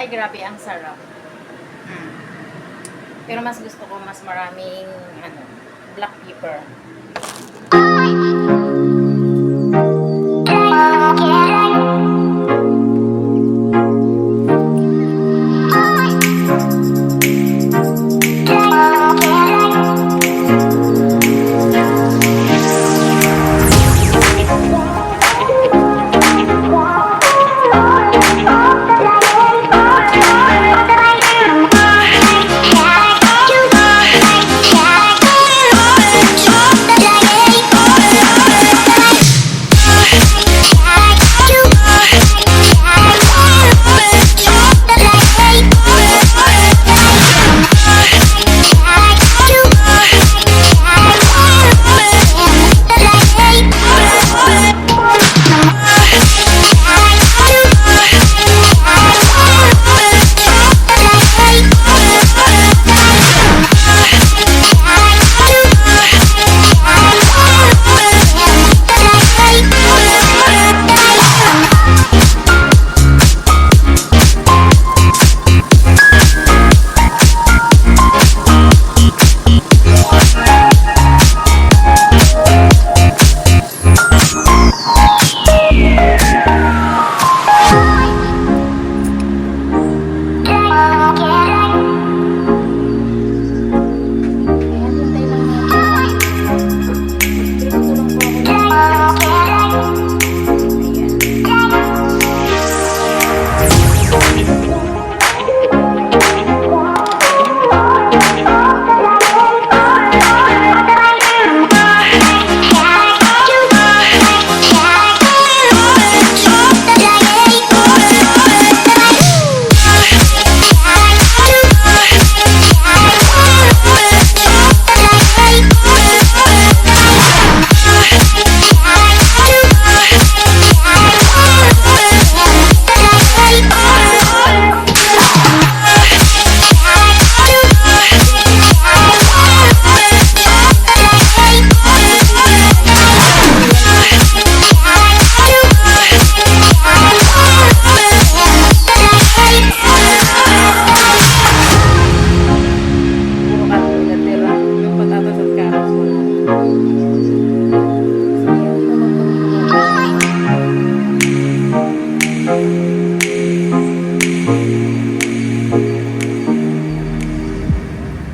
Ay, grabe, ang sarap. Mm. Pero mas gusto ko mas maraming, black pepper.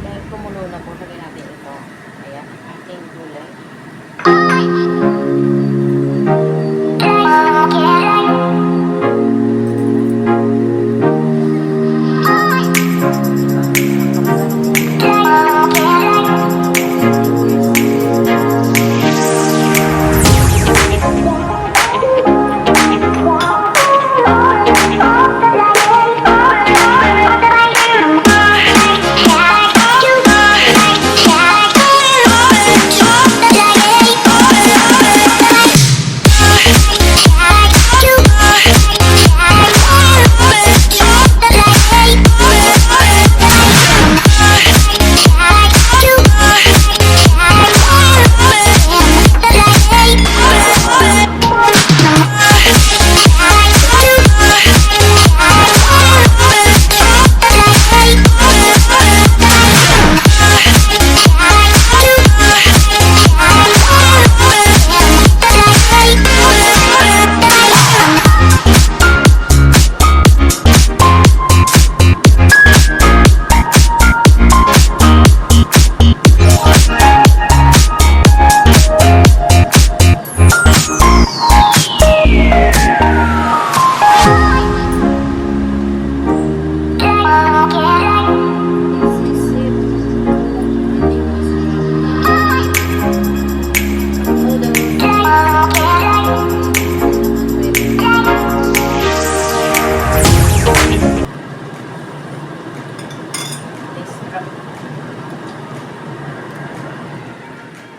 Dahil kumulo na po, lagyan natin ito. Ayan, ang ating gulay.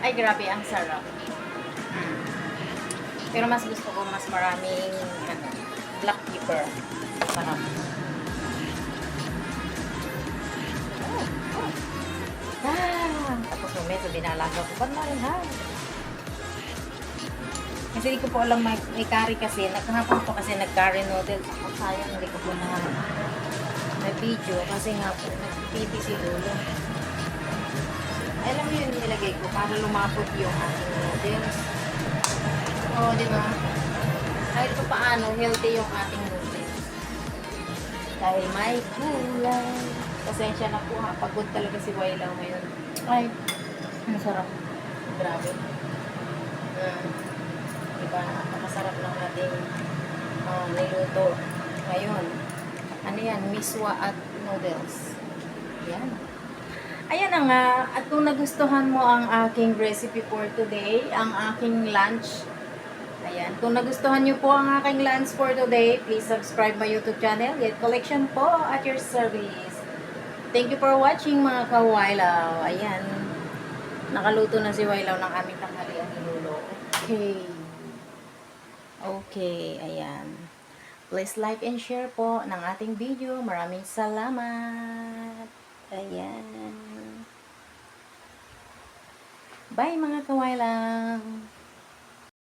Ay, grabe, ang sarap. Pero mas gusto ko mas maraming, black pepper. Sarap. Tapos mamaya sa binalaga ko. Ba't mo rin, ha? Kasi hindi ko po alam may curry kasi. Naghapon po kasi nag-curry noodles. Sayang, hindi ko po na video kasi nga po nagpipi si Lolo. Alam mo yun nilagay ko para lumapot yung ating noodles. Oo, di ba? Kahit pa paano, healthy yung ating noodles. Dahil may gulay. Pasensya na po ha, pagod talaga si Wailaw ngayon. Ay, masarap. Grabe. Diba, napakasarap ng ating niluto. Ngayon, ano yan, miswa at noodles. Yan. Ayan na nga, at kung nagustuhan mo ang aking recipe for today, ang aking lunch, ayan, kung nagustuhan nyo po ang aking lunch for today, please subscribe my YouTube channel, Get Collection po at your service. Thank you for watching mga ka-Wailaw. Ayan, nakaluto na si Wailaw ng aming tanghalian ni Lolo. Okay. Okay, ayan. Please like and share po ng ating video. Maraming salamat. Ayan. Bye mga kawailang.